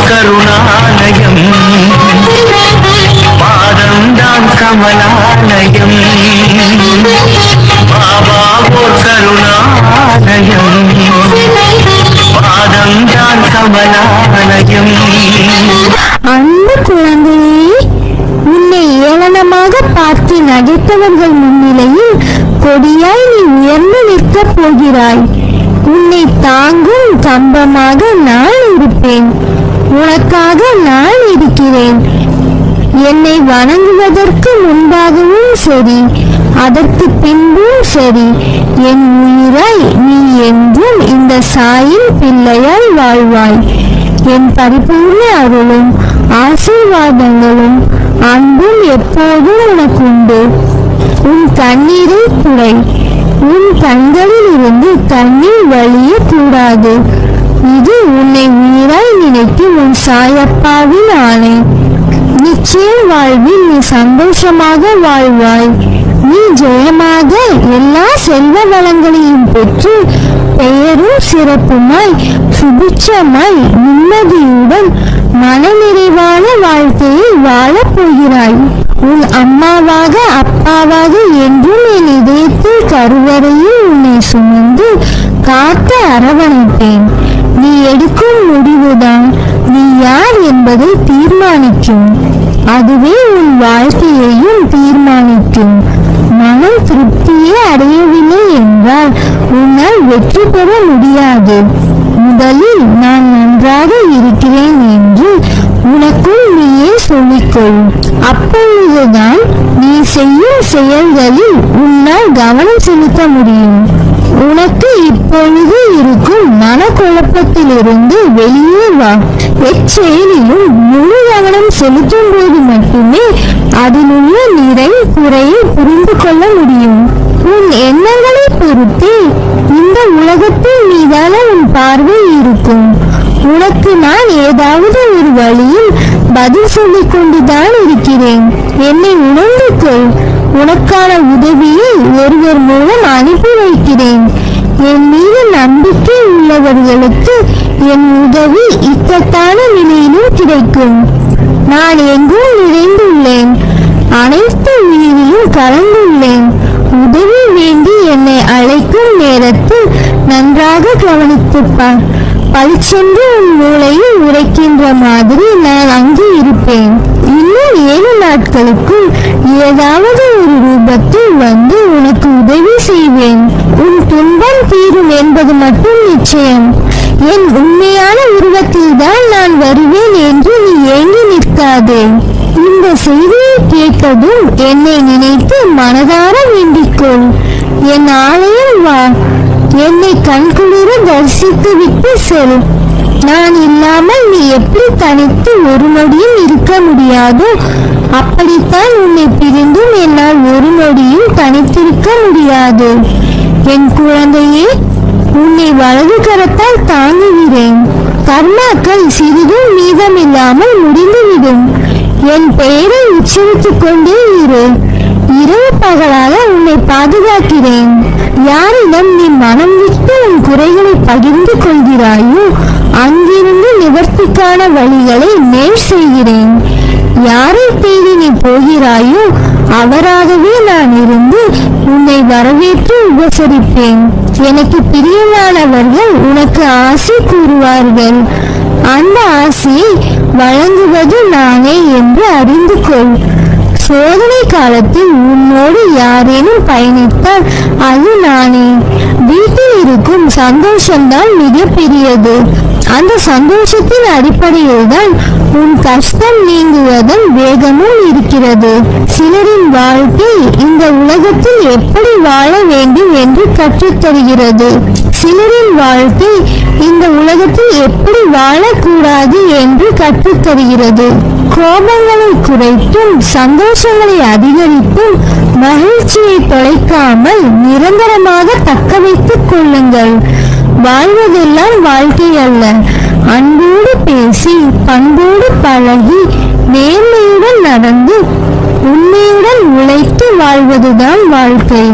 கருணாலயம், பாதம்தான் கமலாலயம். பாபா ஓர் கருணாலயம், பாதம்தான் கமலாலயம். அன்பு குழந்தையே, உன்னை ஏளனமாக பார்த்து நகைத்தவர்கள் முன்னிலையில் கொடியாய் நீ உயர்ந்து நிற்கப் போகிறாய். உன்னை தாங்கும் கம்பமாக நான் இருப்பேன். உனக்காக நான் இருக்கிறேன். என்னை வணங்குவதற்கு முன்பாகவும் சரி, அதற்கு பின்பும் சரி, என் உயிராய் நீ என்றும் இந்த சாயின் பிள்ளையாய் வாழ்வாய். என் பரிபூர்ண அருளும் ஆசீர்வாதங்களும் அன்பும் எப்போதும் உனக்குண்டு. உன் கண்ணீரை துடை. உன் கண்களில் இருந்து கண்ணீர் வழிய கூடாது. இது உன்னை உயிராய் நினைக்கும் உன் சாயப்பாவின் ஆணை. நிச்சயம் வாழ்வில் நீ சந்தோஷமாக வாழ்வாய். நீ ஜெயமாக எல்லா செல்வ வளங்களையும் பெற்று பெயரும் சிறப்புமாய் சுபிட்சமாய் நிம்மதியுடன் மனநிறைவான வாழ்க்கையை வாழப் போகிறாய். உன் அம்மாவாக அப்பாவாக என்றும் என் இதயத்தில் கருவறையில் உன்னை சுமந்து காத்து அரவணைப்பேன். நீ எடுக்கும் முடிவுதான் நீ யார் என்பதை தீர்மானிக்கும். அதுவே உன் வாழ்க்கையையும் தீர்மானிக்கும். மனம் திருப்தியே அடையவில்லை என்றால் உன்னால் வெற்றி பெற முடியாது. முதலில் நான் நன்றாக இருக்கிறேன் என்று உனக்குள் நீயே சொல்லிக்கொள். அப்பொழுதுதான் நீ செய்யும் செயல்களில் உன்னால் கவனம் செலுத்த முடியும். உனக்கு இப்பொழுது இருக்கும் மனக்குழப்பத்திலிருந்து வெளியே வா. எச்செயலிலும் முழு கவனம் செலுத்தும் போது மட்டுமே அதில் உள்ள நிறை குறையை புரிந்து கொள்ள முடியும். உன் எண்ணங்களை பொறுத்தே இந்த உலகத்தில் மீதான உன் பார்வை இருக்கும். உனக்கு நான் ஏதாவது ஒரு வழியில் பதில் சொல்லிக் கொண்டுதான் இருக்கிறேன். என்னை உணர்ந்து கொள். உனக்கான உதவியை ஒருவர் மூலம் அனுப்பி வைக்கிறேன். என் மீது நம்பிக்கை உள்ளவர்களுக்கு என் உதவி இக்கட்டான நிலையிலும் கிடைக்கும். நான் எங்கும் நிறைந்துள்ளேன். அனைத்து உயிரிலும் கலந்துள்ளேன். உதவி வேண்டி என்னை அழைக்கும் நேரத்தில் நன்றாக கவனித்துப்பார். பளிச்சென்று உன் மூளையில் உரைக்கின்ற மாதிரி நான் அங்கு இருப்பேன். இன்னும் 7 நாட்களுக்குள் ஏதாவது ஒரு ரூபத்தில் வந்து உனக்கு உதவி செய்வேன். உன் துன்பம் தீரும் என்பது மட்டும் நிச்சயம். என் உண்மையான உருவத்தில் தான் நான் வருவேன் என்று நீ ஏங்கி நிற்காதே. இந்த செய்தியை கேட்டதும் என்னை நினைத்து மனதார வேண்டிக்கொள். என் ஆலயம் வா. என்னை கண்குளிர தரிசித்து விட்டு செல். நான் இல்லாமல் நீ எப்படி தனித்து ஒரு நொடியும் இருக்க முடியாதோ அப்படித்தான் உன்னை பிரிந்தும் என்னால் ஒரு நொடியும் தனித்திருக்க முடியாது. என் குழந்தையே, உன்னை வலது கரத்தால் தாங்குகிறேன். கர்மாக்கள் சிறிதும் மீதமில்லாமல் முடிந்துவிடும். என் பெயரை உச்சரித்துக் கொண்டே இரு. இரவு பகலாக உன்னை பாதுகாக்கிறேன். யாரிடம் நீ மனம் விட்டு உன் குறைகளை பகிர்ந்து கொள்கிறாயோ அங்கிருந்து நிவர்த்திக்கான வழிகளை நேர் செய்கிறேன். யாரை தேடி நீ போகிறாயோ அவராகவே நான் இருந்து உன்னை வரவேற்று உபசரிப்பேன். எனக்கு பிரியமானவர்கள் உனக்கு ஆசை கூறுவார்கள். அந்த ஆசையை வழங்குவது நானே என்று அறிந்து கொள். சோதனை காலத்தில் உன்னோடு யாரேனும் பயணித்தால் அது நானே. வீட்டில் இருக்கும் சந்தோஷம்தான் மிக பெரியது. அந்த சந்தோஷத்தின் அடிப்படையில் தான் உன் கஷ்டம் நீங்குவதன் வேகமும் இருக்கிறது. சிலரின் வாழ்க்கை இந்த உலகத்தில் எப்படி வாழ வேண்டும் என்று கற்றுத்தருகிறது. சிலரின் வாழ்க்கை இந்த உலகத்தில் எப்படி வாழக்கூடாது என்று கற்றுத்தருகிறது. கோபங்களை குறைத்தும் சந்தோஷங்களை அதிகரித்தும் மகிழ்ச்சியை தொலைக்காமல் நிரந்தரமாக தக்க வைத்துக் கொள்ளுங்கள். வாழ்வதெல்லாம் வாழ்க்கை அல்ல. அன்போடு பேசி பண்போடு பழகி நேர்மையுடன் நடந்து உண்மையுடன் உழைத்து வாழ்வதுதான் வாழ்க்கை.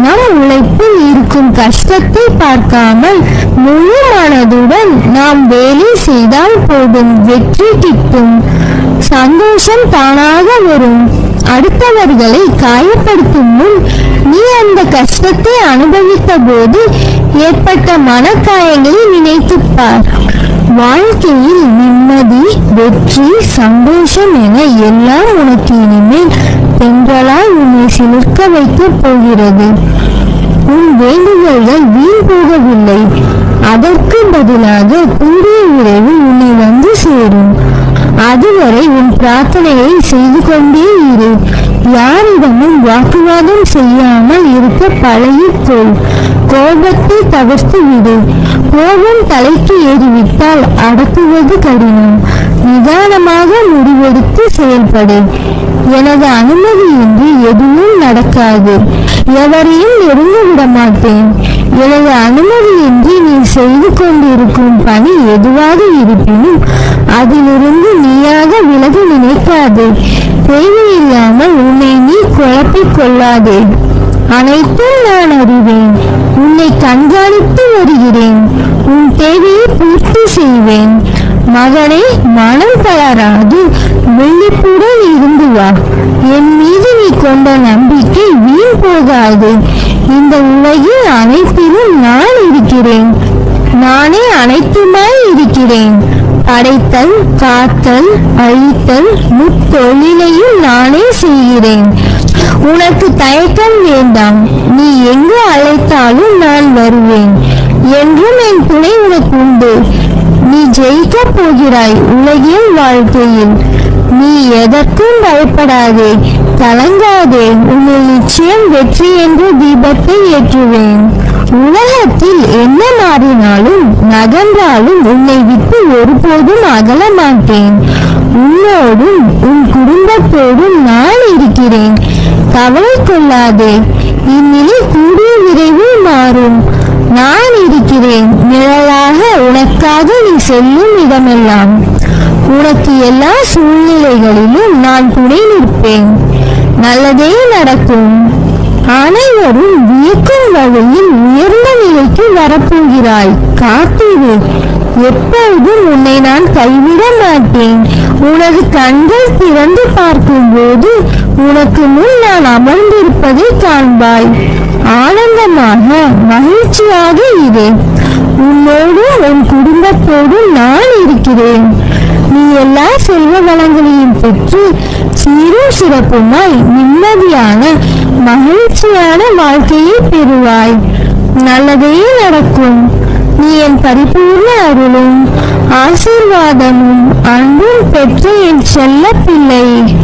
நம் உழைப்பில் இருக்கும் கஷ்டத்தை பார்க்காமல் முழு மனதுடன் நாம் வேலை செய்தால் போதும், வெற்றி கிட்டும். சந்தோஷம் தானாக வரும். அடுத்தவர்களை காயப்படுத்தும் முன் நீ அந்த கஷ்டத்தை அனுபவித்த போது ஏற்பட்ட மனக்காயங்களை நினைத்துப் பார். வாழ்க்கையில் நிம்மதி, வெற்றி, சந்தோஷம் என எல்லாம் உனக்கு இனிமேல் தென்றலாய் உன்னை சிலிர்க்க வைக்கப் போகிறது. உன் வேண்டுதல்கள் வீண் போகவில்லை. அதற்கு பதிலாக கூடிய விரைவில் உன்னை வந்து சேரும். அதுவரை உன் பிரார்த்தனையை செய்து கொண்டே இரு. யாரிடமும் வாக்குவாதம் செய்யாமல் இருக்க பழகிக்கொள். கோபத்தை தவிர்த்து விடு. கோபம் தலைக்கு ஏறிவிட்டால் அடக்குவது கடினம். நிதானமாக முடிவெடுத்து செயல்படு. எனது அனுமதியின்றி எதுவும் நடக்காது. எவரையும் நெருங்க விட மாட்டேன். எனது அனுமதியின்றி நீ செய்து கொண்டிருக்கும் பணி எதுவாக இருப்பினும் அதிலிருந்து நீயாக விலக நினைக்காதே. தேவையில்லாமல் உன்னை நீ குழப்பிக் கொள்ளாதே. அனைத்தும் நான் அறிவேன். உன்னை கண்காணித்து வருகிறேன். உன் தேவையை பூர்த்தி செய்வேன். மகனே, மனம் தளராது விழிப்புடன் இருந்து வா. என் மீது நீ கொண்ட நம்பிக்கை வீண் போகாது. இந்த உலகில் அனைத்திலும் நான் இருக்கிறேன். நானே அனைத்துமாய் இருக்கிறேன். படைத்தல், காத்தல், அழித்தல், முத்தொழிலையும் நானே செய்கிறேன். உனக்கு தயக்கம் வேண்டாம். நீ எங்கு அழைத்தாலும் நான் வருவேன். என்றும் என் துணை உனக்கு உண்டு. நீ ஜெயிக்கப் போகிறாய் உலகில் வாழ்க்கையில். நீ எதற்கும் பயப்படாதே, கலங்காதே. உன்னில் நிச்சயம் வெற்றி என்ற தீபத்தை ஏற்றுவேன். உலகத்தில் என்ன மாறினாலும் நகன்றாலும் உன்னை விட்டு ஒருபோதும் அகல மாட்டேன். உன்னோடும் உன் குடும்பத்தோடும் நான் இருக்கிறேன். கவலை கொள்ளாதே. இந்நிலை கூடிய விரைவில் மாறும். நான் இருக்கிறேன் நிழலாக உனக்காக. நீ செல்லும் இடமெல்லாம் உனக்கு எல்லா சூழ்நிலைகளிலும் நான் துணை நிற்பேன். நல்லதே நடக்கும். அனைவரும் வியக்கும் வகையில் உயர்ந்த நிலைக்கு வரப்போகிறாய். காத்திரு. எப்பொழுதும் உன்னை நான் கைவிட மாட்டேன். உனது கண்கள் திறந்து பார்க்கும் போது உனக்கு முன் நான் அமர்ந்திருப்பதை காண்பாய். ஆனந்தமாக மகிழ்ச்சியாக இரு. உன்னோடும் உன் குடும்பத்தோடும் நான் இருக்கிறேன். நீ எல்லா செல்வ வளங்களையும் பெற்று சீரும் சிறப்புமாய் நிம்மதியான மகிழ்ச்சியான வாழ்க்கையை பெறுவாய். நல்லதே நடக்கும். நீ என் பரிபூர்ண அருளும் ஆசீர்வாதமும் அன்பும் பெற்ற என் செல்ல பிள்ளை.